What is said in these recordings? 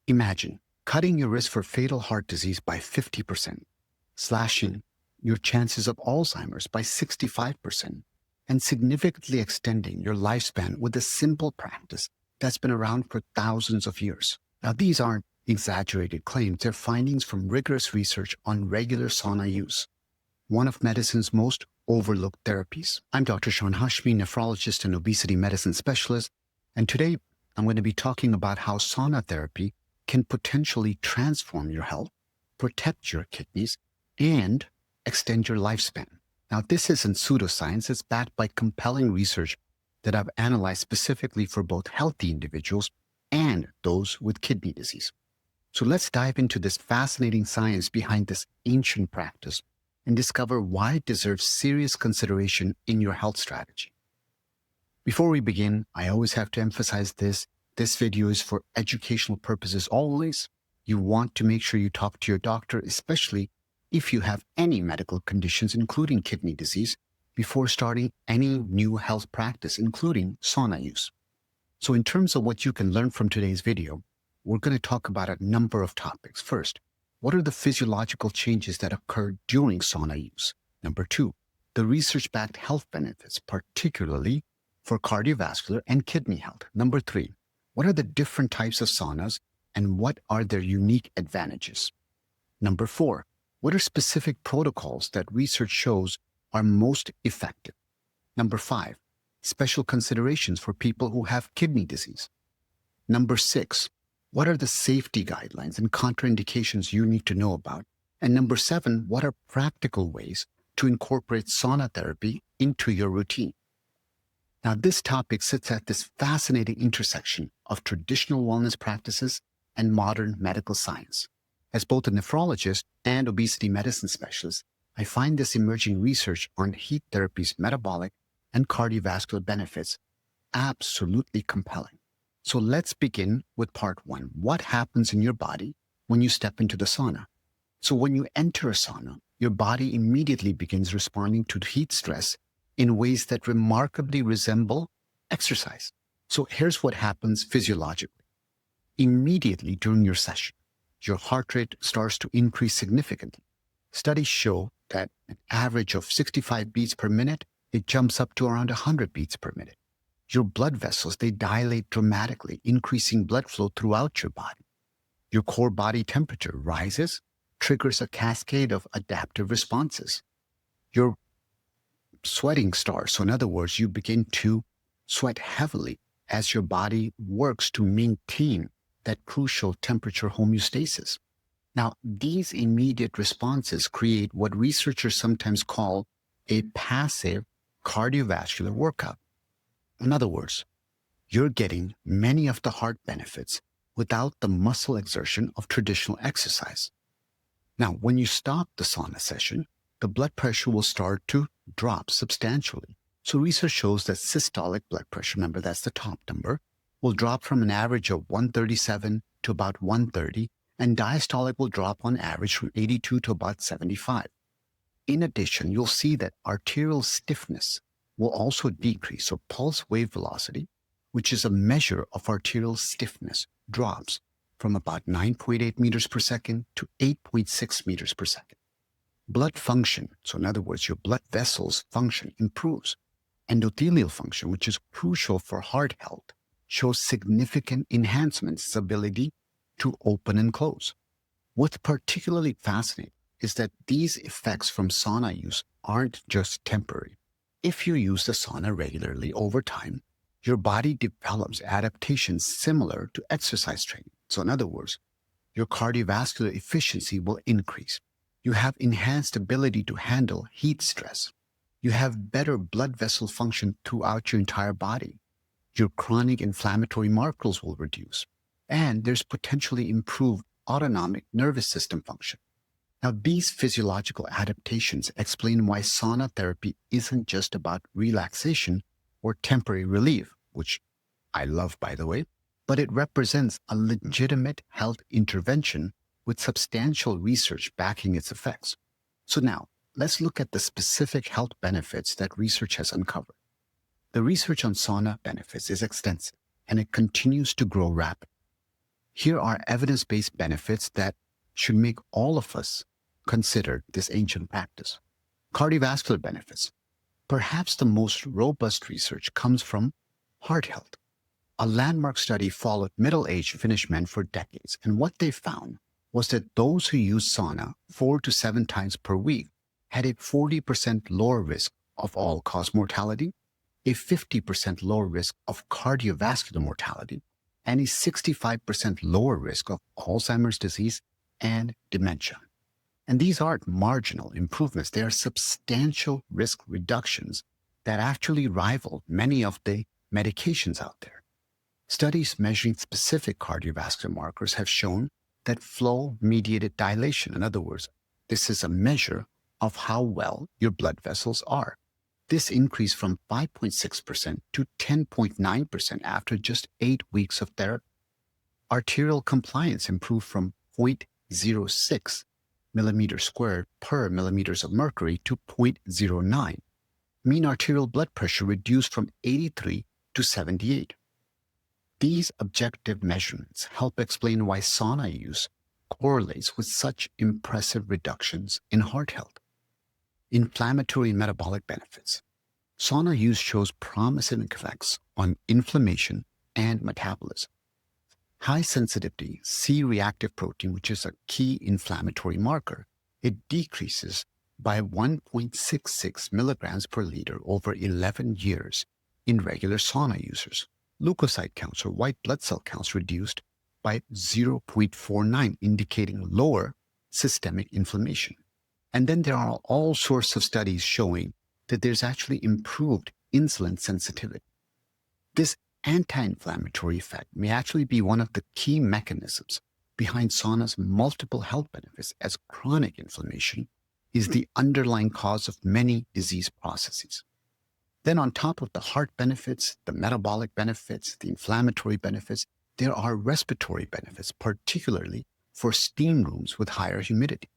Imagine cutting your risk for fatal heart disease by 50%, slashing your chances of Alzheimer's by 65%, and significantly extending your lifespan with a simple practice that's been around for thousands of years. Now, these aren't exaggerated claims. They're findings from rigorous research on regular sauna use, one of medicine's most overlooked therapies. I'm Dr. Hashmi, nephrologist and obesity medicine specialist, and today I'm going to be talking about how sauna therapy can potentially transform your health, protect your kidneys, and extend your lifespan. Now, this isn't pseudoscience. It's backed by compelling research that I've analyzed specifically for both healthy individuals and those with kidney disease. So let's dive into this fascinating science behind this ancient practice and discover why it deserves serious consideration in your health strategy. Before we begin, I always have to emphasize this. This video is for educational purposes always. You want to make sure you talk to your doctor, especially if you have any medical conditions, including kidney disease, before starting any new health practice, including sauna use. So in terms of what you can learn from today's video, we're going to talk about a number of topics. First, what are the physiological changes that occur during sauna use? Number two, the research-backed health benefits, particularly for cardiovascular and kidney health. Number three, what are the different types of saunas and what are their unique advantages? Number four, what are specific protocols that research shows are most effective? Number five, special considerations for people who have kidney disease. Number six, what are the safety guidelines and contraindications you need to know about? And number seven, what are practical ways to incorporate sauna therapy into your routine? Now, this topic sits at this fascinating intersection of traditional wellness practices and modern medical science. As both a nephrologist and obesity medicine specialist, I find this emerging research on heat therapy's metabolic and cardiovascular benefits absolutely compelling. So let's begin with part one. What happens in your body when you step into the sauna? So when you enter a sauna, your body immediately begins responding to heat stress in ways that remarkably resemble exercise. So here's what happens physiologically. Immediately during your session, your heart rate starts to increase significantly. Studies show that an average of 65 beats per minute, it jumps up to around 100 beats per minute. Your blood vessels, they dilate dramatically, increasing blood flow throughout your body. Your core body temperature rises, triggers a cascade of adaptive responses. Your sweating starts. So in other words, you begin to sweat heavily as your body works to maintain that crucial temperature homeostasis. Now, these immediate responses create what researchers sometimes call a passive cardiovascular workout. In other words, you're getting many of the heart benefits without the muscle exertion of traditional exercise. Now, when you stop the sauna session, the blood pressure will start to drop substantially. So research shows that systolic blood pressure, remember that's the top number, will drop from an average of 137 to about 130, and diastolic will drop on average from 82 to about 75. In addition, you'll see that arterial stiffness will also decrease. So pulse wave velocity, which is a measure of arterial stiffness, drops from about 9.8 meters per second to 8.6 meters per second. Blood function, so in other words, your blood vessels function improves. Endothelial function, which is crucial for heart health, shows significant enhancements in its ability to open and close. What's particularly fascinating is that these effects from sauna use aren't just temporary. If you use the sauna regularly over time, your body develops adaptations similar to exercise training. So in other words, your cardiovascular efficiency will increase. You have enhanced ability to handle heat stress. You have better blood vessel function throughout your entire body. Your chronic inflammatory markers will reduce. And there's potentially improved autonomic nervous system function. Now, these physiological adaptations explain why sauna therapy isn't just about relaxation or temporary relief, which I love, by the way, but it represents a legitimate health intervention with substantial research backing its effects. So now, let's look at the specific health benefits that research has uncovered. The research on sauna benefits is extensive, and it continues to grow rapidly. Here are evidence-based benefits that should make all of us consider this ancient practice. Cardiovascular benefits. Perhaps the most robust research comes from heart health. A landmark study followed middle-aged Finnish men for decades, and what they found was that those who used sauna 4 to 7 times per week had a 40% lower risk of all-cause mortality, a 50% lower risk of cardiovascular mortality, and a 65% lower risk of Alzheimer's disease and dementia. And these aren't marginal improvements, they are substantial risk reductions that actually rival many of the medications out there. Studies measuring specific cardiovascular markers have shown that flow-mediated dilation, in other words, this is a measure of how well your blood vessels are. This increased from 5.6% to 10.9% after just 8 weeks of therapy. Arterial compliance improved from 0.06 millimeters squared per millimeters of mercury to 0.09. Mean arterial blood pressure reduced from 83 to 78. These objective measurements help explain why sauna use correlates with such impressive reductions in heart health. Inflammatory and metabolic benefits. Sauna use shows promising effects on inflammation and metabolism. High sensitivity C-reactive protein, which is a key inflammatory marker, it decreases by 1.66 milligrams per liter over 11 years in regular sauna users. Leukocyte counts or white blood cell counts reduced by 0.49, indicating lower systemic inflammation. And then there are all sorts of studies showing that there's actually improved insulin sensitivity. This anti-inflammatory effect may actually be one of the key mechanisms behind sauna's multiple health benefits, as chronic inflammation is the underlying cause of many disease processes. Then on top of the heart benefits, the metabolic benefits, the inflammatory benefits, there are respiratory benefits, particularly for steam rooms with higher humidity.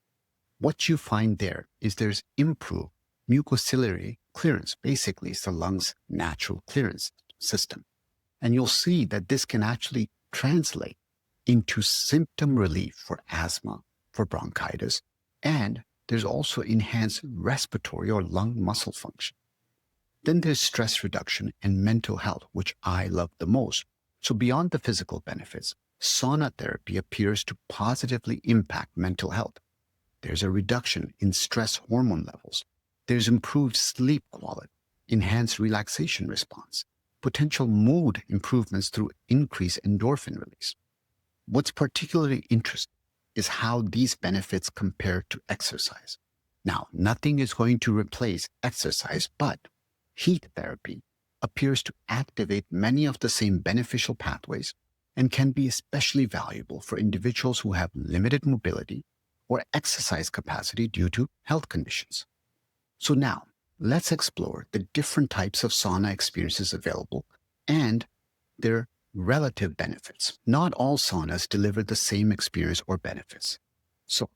What you find there is there's improved mucociliary clearance. Basically, it's the lungs' natural clearance system. And you'll see that this can actually translate into symptom relief for asthma, for bronchitis, and there's also enhanced respiratory or lung muscle function. Then there's stress reduction and mental health, which I love the most. So beyond the physical benefits, sauna therapy appears to positively impact mental health. There's a reduction in stress hormone levels. There's improved sleep quality, enhanced relaxation response, potential mood improvements through increased endorphin release. What's particularly interesting is how these benefits compare to exercise. Now, nothing is going to replace exercise, but heat therapy appears to activate many of the same beneficial pathways and can be especially valuable for individuals who have limited mobility or exercise capacity due to health conditions. So now, let's explore the different types of sauna experiences available and their relative benefits. Not all saunas deliver the same experience or benefits. So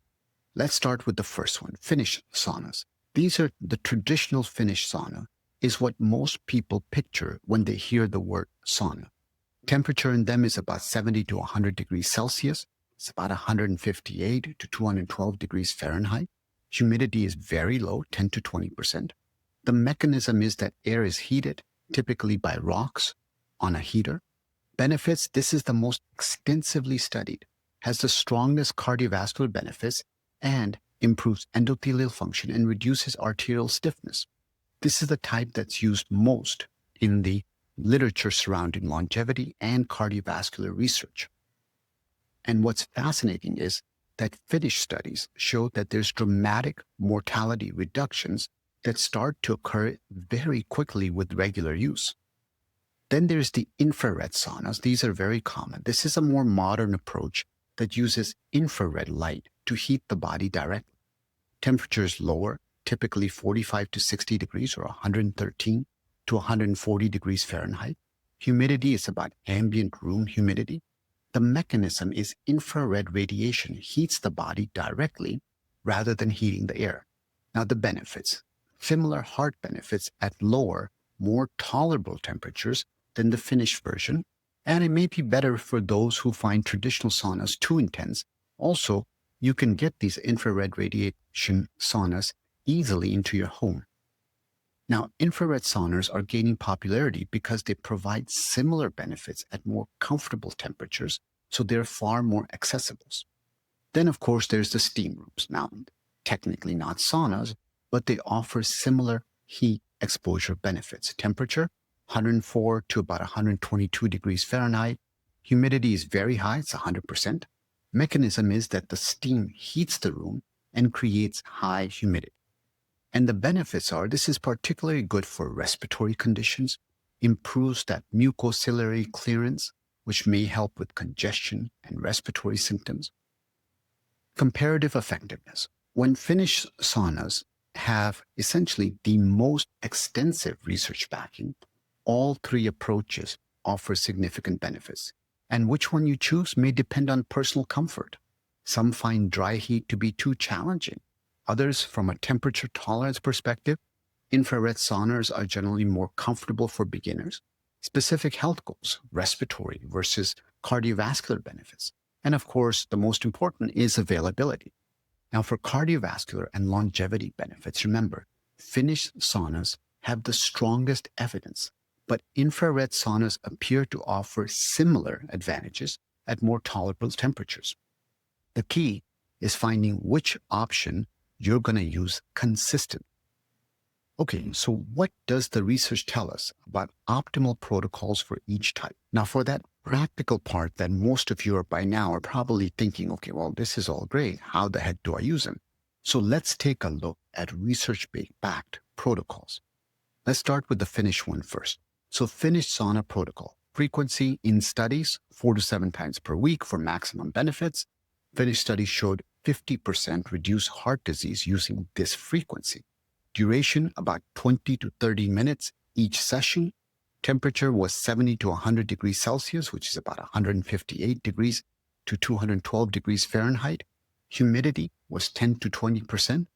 let's start with the first one, Finnish saunas. These are the traditional Finnish sauna is what most people picture when they hear the word sauna. Temperature in them is about 70 to 100 degrees Celsius. It's about 158 to 212 degrees Fahrenheit. Humidity is very low, 10 to 20%. The mechanism is that air is heated, typically by rocks on a heater. Benefits, this is the most extensively studied, has the strongest cardiovascular benefits, and improves endothelial function and reduces arterial stiffness. This is the type that's used most in the literature surrounding longevity and cardiovascular research. And what's fascinating is that Finnish studies show that there's dramatic mortality reductions that start to occur very quickly with regular use. Then there's the infrared saunas. These are very common. This is a more modern approach that uses infrared light to heat the body directly. Temperature is lower, typically 45 to 60 degrees or 113 to 140 degrees Fahrenheit. Humidity is about ambient room humidity. The mechanism is infrared radiation heats the body directly rather than heating the air. Now the benefits. Similar heart benefits at lower, more tolerable temperatures than the Finnish version. And it may be better for those who find traditional saunas too intense. Also, you can get these infrared radiation saunas easily into your home. Now, infrared saunas are gaining popularity because they provide similar benefits at more comfortable temperatures, so they're far more accessible. Then, of course, there's the steam rooms. Now, technically not saunas, but they offer similar heat exposure benefits. Temperature, 104 to about 122 degrees Fahrenheit. Humidity is very high, it's 100%. Mechanism is that the steam heats the room and creates high humidity. And the benefits are this is particularly good for respiratory conditions, improves that mucociliary clearance, which may help with congestion and respiratory symptoms. Comparative effectiveness. When Finnish saunas have essentially the most extensive research backing, all three approaches offer significant benefits. And which one you choose may depend on personal comfort. Some find dry heat to be too challenging. Others, from a temperature tolerance perspective, infrared saunas are generally more comfortable for beginners. Specific health goals, respiratory versus cardiovascular benefits. And of course, the most important is availability. Now, for cardiovascular and longevity benefits, remember, Finnish saunas have the strongest evidence, but infrared saunas appear to offer similar advantages at more tolerable temperatures. The key is finding which option you're going to use consistently. Okay, so what does the research tell us about optimal protocols for each type? Now, for that practical part that most of you are by now are probably thinking, okay, well, this is all great. How the heck do I use them? So let's take a look at research-backed protocols. Let's start with the Finnish one first. So Finnish sauna protocol. Frequency in studies, 4 to 7 times per week for maximum benefits. Finnish studies showed 50% reduced heart disease using this frequency. Duration, about 20 to 30 minutes each session. Temperature was 70 to 100 degrees Celsius, which is about 158 degrees to 212 degrees Fahrenheit. Humidity was 10 to 20%.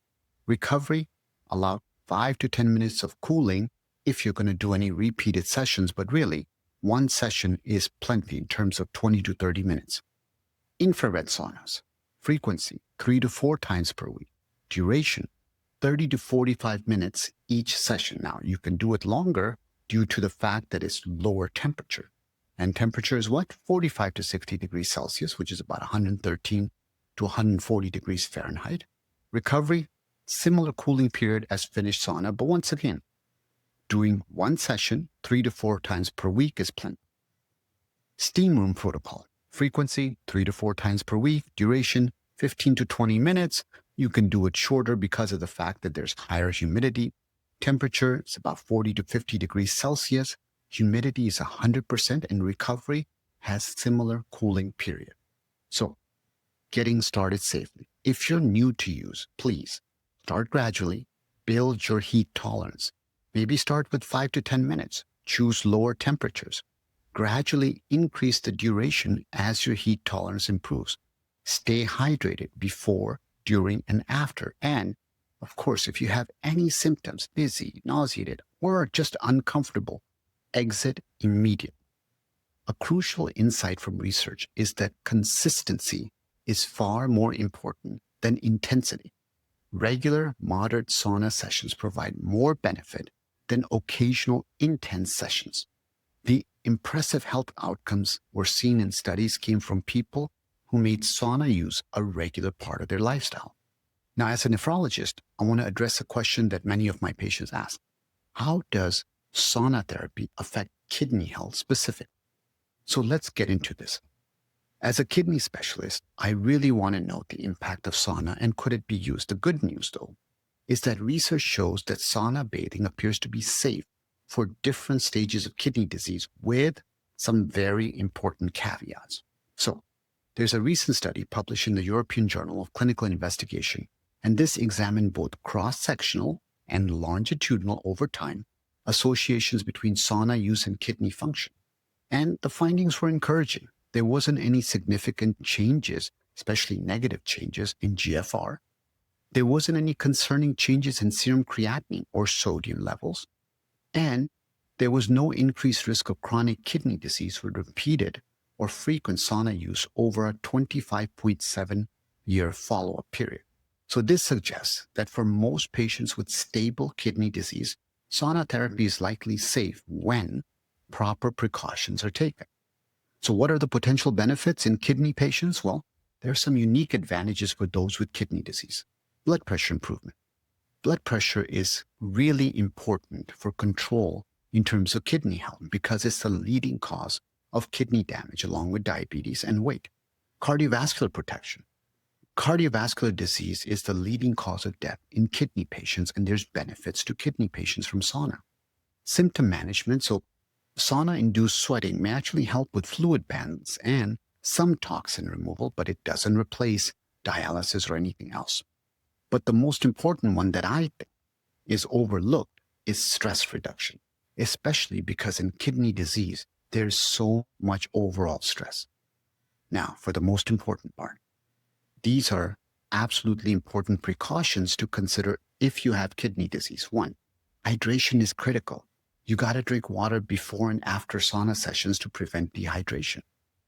Recovery allowed 5 to 10 minutes of cooling if you're going to do any repeated sessions, but really, one session is plenty in terms of 20 to 30 minutes. Infrared saunas. Frequency, 3 to 4 times per week. Duration, 30 to 45 minutes each session. Now, you can do it longer due to the fact that it's lower temperature. And temperature is what? 45 to 60 degrees Celsius, which is about 113 to 140 degrees Fahrenheit. Recovery, similar cooling period as Finnish sauna, but once again, doing one session 3 to 4 times per week is plenty. Steam room protocol. Frequency, 3 to 4 times per week. Duration, 15 to 20 minutes. You can do it shorter because of the fact that there's higher humidity. Temperature is about 40 to 50 degrees Celsius. Humidity is 100%, and recovery has similar cooling period. So, getting started safely. If you're new to use, please start gradually, build your heat tolerance. Maybe start with 5 to 10 minutes. Choose lower temperatures. Gradually increase the duration as your heat tolerance improves. Stay hydrated before, during, and after. And, of course, if you have any symptoms, dizzy, nauseated, or just uncomfortable, exit immediately. A crucial insight from research is that consistency is far more important than intensity. Regular, moderate sauna sessions provide more benefit than occasional intense sessions. The impressive health outcomes we're seeing in studies came from people who made sauna use a regular part of their lifestyle. Now, as a nephrologist, I want to address a question that many of my patients ask. How does sauna therapy affect kidney health specifically? So let's get into this. As a kidney specialist, I really want to know the impact of sauna and could it be used. The good news, though, is that research shows that sauna bathing appears to be safe for different stages of kidney disease with some very important caveats. So, there's a recent study published in the European Journal of Clinical Investigation, and this examined both cross-sectional and longitudinal over time associations between sauna use and kidney function. And the findings were encouraging. There wasn't any significant changes, especially negative changes in GFR. There wasn't any concerning changes in serum creatinine or sodium levels. And There was no increased risk of chronic kidney disease with repeated or frequent sauna use over a 25.7-year follow-up period. So this suggests that for most patients with stable kidney disease, sauna therapy is likely safe when proper precautions are taken. So what are the potential benefits in kidney patients? Well, there are some unique advantages for those with kidney disease. Blood pressure improvement. Blood pressure is really important for control in terms of kidney health because it's the leading cause of kidney damage along with diabetes and weight. Cardiovascular protection. Cardiovascular disease is the leading cause of death in kidney patients, and there's benefits to kidney patients from sauna. Symptom management. So sauna-induced sweating may actually help with fluid balance and some toxin removal, but it doesn't replace dialysis or anything else. But the most important one that I think is overlooked is stress reduction, especially because in kidney disease, there's so much overall stress. Now, for the most important part, these are absolutely important precautions to consider if you have kidney disease. One, hydration is critical. You got to drink water before and after sauna sessions to prevent dehydration.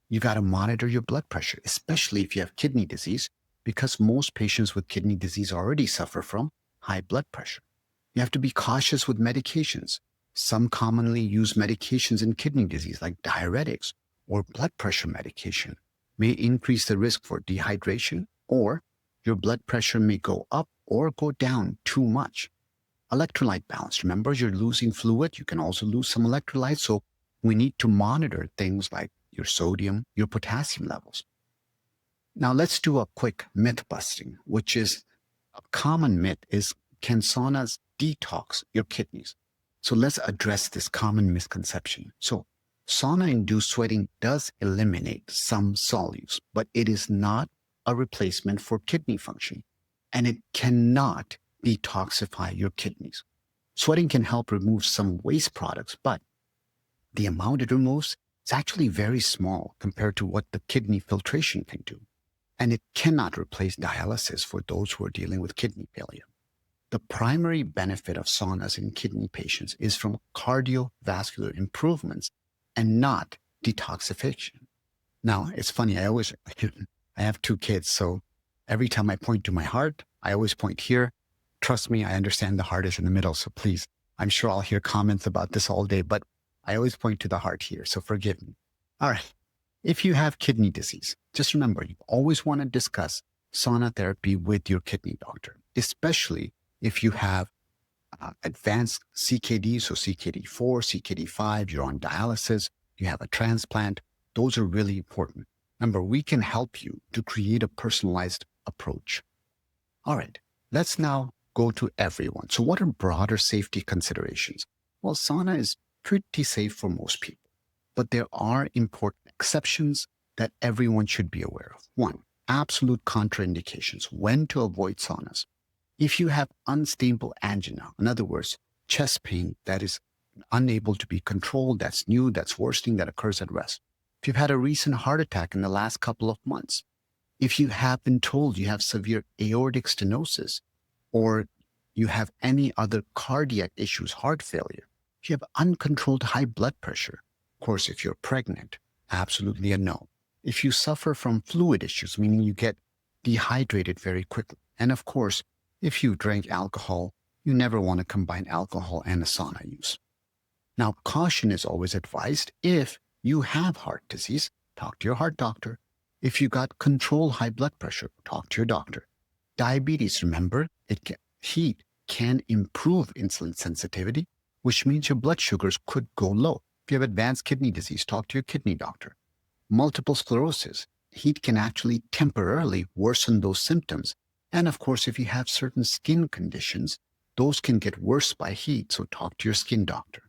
You got to monitor your blood pressure, especially if you have kidney disease, because most patients with kidney disease already suffer from high blood pressure. You have to be cautious with medications. Some commonly used medications in kidney disease, like diuretics or blood pressure medication, may increase the risk for dehydration, or your blood pressure may go up or go down too much. Electrolyte balance. Remember, you're losing fluid. You can also lose some electrolytes. So we need to monitor things like your sodium, your potassium levels. Now let's do a quick myth busting, which is a common myth is, can saunas detox your kidneys? So let's address this common misconception. So sauna-induced sweating does eliminate some solutes, but it is not a replacement for kidney function, and it cannot detoxify your kidneys. Sweating can help remove some waste products, but the amount it removes is actually very small compared to what the kidney filtration can do. And it cannot replace dialysis for those who are dealing with kidney failure. The primary benefit of saunas in kidney patients is from cardiovascular improvements and not detoxification. Now, it's funny, I have 2 kids, so every time I point to my heart, I always point here. Trust me, I understand the heart is in the middle, so please, I'm sure I'll hear comments about this all day, but I always point to the heart here, so forgive me. All right. If you have kidney disease, just remember, you always want to discuss sauna therapy with your kidney doctor, especially if you have advanced CKD, so CKD4, CKD5, you're on dialysis, you have a transplant. Those are really important. Remember, we can help you to create a personalized approach. All right, let's now go to everyone. So what are broader safety considerations? Well, sauna is pretty safe for most people, but there are important exceptions that everyone should be aware of. One, absolute contraindications, when to avoid saunas. If you have unstable angina, in other words, chest pain that is unable to be controlled, that's new, that's worsening, that occurs at rest. If you've had a recent heart attack in the last couple of months, if you have been told you have severe aortic stenosis, or you have any other cardiac issues, heart failure, if you have uncontrolled high blood pressure, of course, if you're pregnant, absolutely a no. If you suffer from fluid issues, meaning you get dehydrated very quickly, and of course, if you drink alcohol, you never want to combine alcohol and a sauna use. Now, caution is always advised. If you have heart disease, talk to your heart doctor. If you got controlled high blood pressure, talk to your doctor. Diabetes, remember, heat can improve insulin sensitivity, which means your blood sugars could go low. If you have advanced kidney disease, talk to your kidney doctor. Multiple sclerosis, heat can actually temporarily worsen those symptoms. And of course, if you have certain skin conditions, those can get worse by heat, so talk to your skin doctor.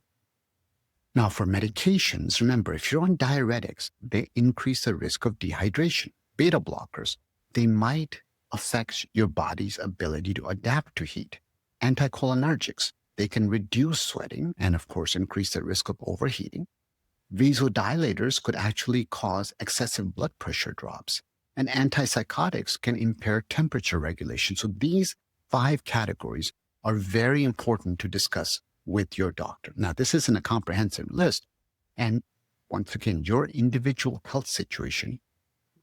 Now, for medications, remember, if you're on diuretics, they increase the risk of dehydration. Beta blockers, they might affect your body's ability to adapt to heat. Anticholinergics, they can reduce sweating and, of course, increase the risk of overheating. Vasodilators could actually cause excessive blood pressure drops. And antipsychotics can impair temperature regulation. So these 5 categories are very important to discuss with your doctor. Now, this isn't a comprehensive list. And once again, your individual health situation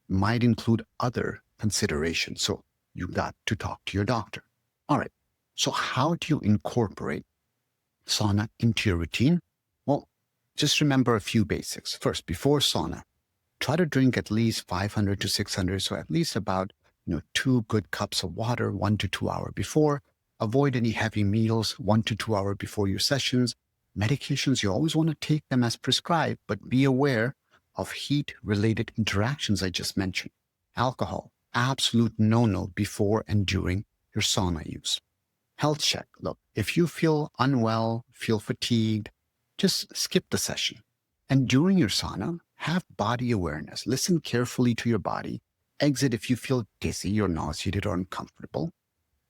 might include other considerations. So you got to talk to your doctor. All right. So how do you incorporate sauna into your routine? Well, just remember a few basics. First, before sauna, try to drink at least 500 to 600. So at least about 2 good cups of water 1 to 2 hours before. Avoid any heavy meals 1 to 2 hours before your sessions. Medications, you always want to take them as prescribed, but be aware of heat-related interactions I just mentioned. Alcohol, absolute no-no before and during your sauna use. Health check. Look, if you feel unwell, feel fatigued, just skip the session. And during your sauna, have body awareness. Listen carefully to your body. Exit if you feel dizzy or nauseated or uncomfortable.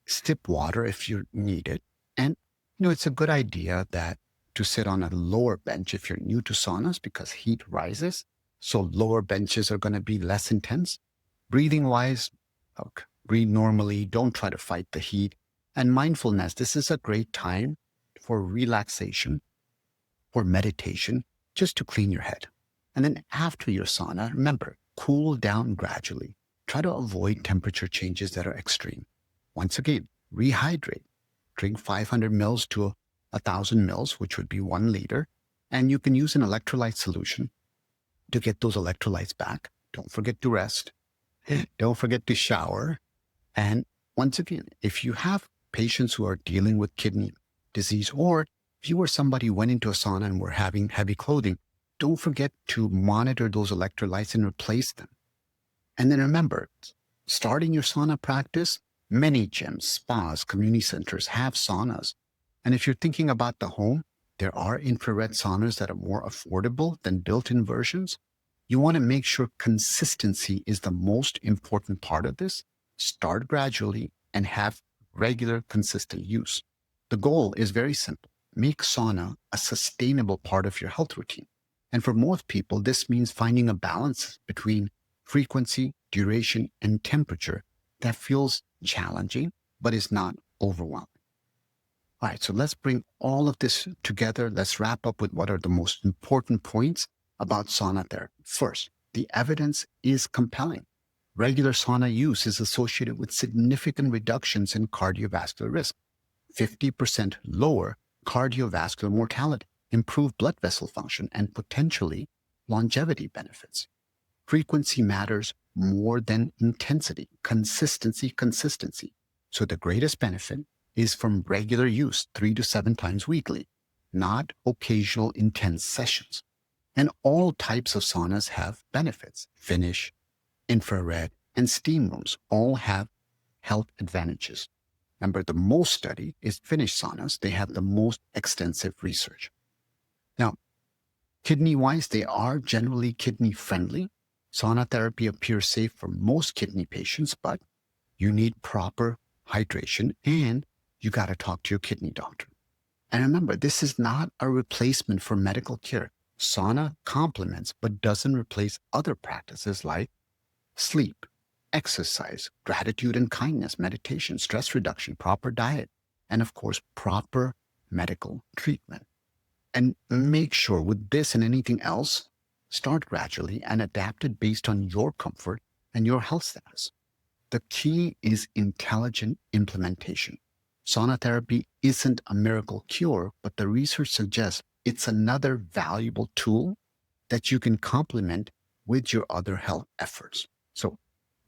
Sip water if you need it. And, it's a good idea that to sit on a lower bench if you're new to saunas because heat rises. So lower benches are going to be less intense. Breathing wise, look, breathe normally. Don't try to fight the heat. And mindfulness, this is a great time for relaxation, for meditation, just to clean your head. And then after your sauna, remember, cool down gradually. Try to avoid temperature changes that are extreme. Once again, rehydrate. Drink 500 mils to 1,000 mils, which would be 1 liter. And you can use an electrolyte solution to get those electrolytes back. Don't forget to rest. Don't forget to shower. And once again, if you have patients who are dealing with kidney disease, or if you or somebody went into a sauna and were having heavy clothing, don't forget to monitor those electrolytes and replace them. And then remember, starting your sauna practice, many gyms, spas, community centers have saunas. And if you're thinking about the home, there are infrared saunas that are more affordable than built-in versions. You want to make sure consistency is the most important part of this. Start gradually and have regular, consistent use. The goal is very simple. Make sauna a sustainable part of your health routine. And for most people, this means finding a balance between frequency, duration, and temperature that feels challenging, but is not overwhelming. All right, so let's bring all of this together. Let's wrap up with what are the most important points about sauna therapy. First, the evidence is compelling. Regular sauna use is associated with significant reductions in cardiovascular risk, 50% lower cardiovascular mortality, improved blood vessel function, and potentially longevity benefits. Frequency matters more than intensity, consistency. So the greatest benefit is from regular use 3 to 7 times weekly, not occasional intense sessions. And all types of saunas have benefits. Finnish, infrared, and steam rooms all have health advantages. Remember, the most studied is Finnish saunas. They have the most extensive research. Now, kidney-wise, they are generally kidney-friendly. Sauna therapy appears safe for most kidney patients, but you need proper hydration and you got to talk to your kidney doctor. And remember, this is not a replacement for medical care. Sauna complements but doesn't replace other practices like sleep, exercise, gratitude and kindness, meditation, stress reduction, proper diet, and of course, proper medical treatment. And make sure with this and anything else, start gradually and adapt it based on your comfort and your health status. The key is intelligent implementation. Sauna therapy isn't a miracle cure, but the research suggests it's another valuable tool that you can complement with your other health efforts. So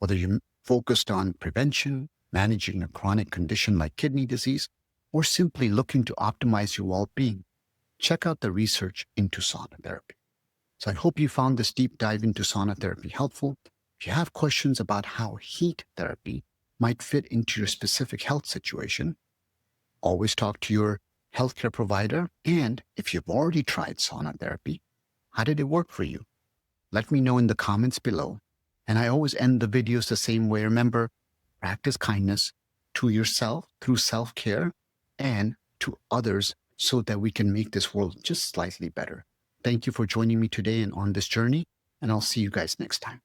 whether you're focused on prevention, managing a chronic condition like kidney disease, or simply looking to optimize your well-being, check out the research into sauna therapy. So I hope you found this deep dive into sauna therapy helpful. If you have questions about how heat therapy might fit into your specific health situation, always talk to your healthcare provider. And if you've already tried sauna therapy, how did it work for you? Let me know in the comments below. And I always end the videos the same way. Remember, practice kindness to yourself through self-care and to others so that we can make this world just slightly better. Thank you for joining me today and on this journey, and I'll see you guys next time.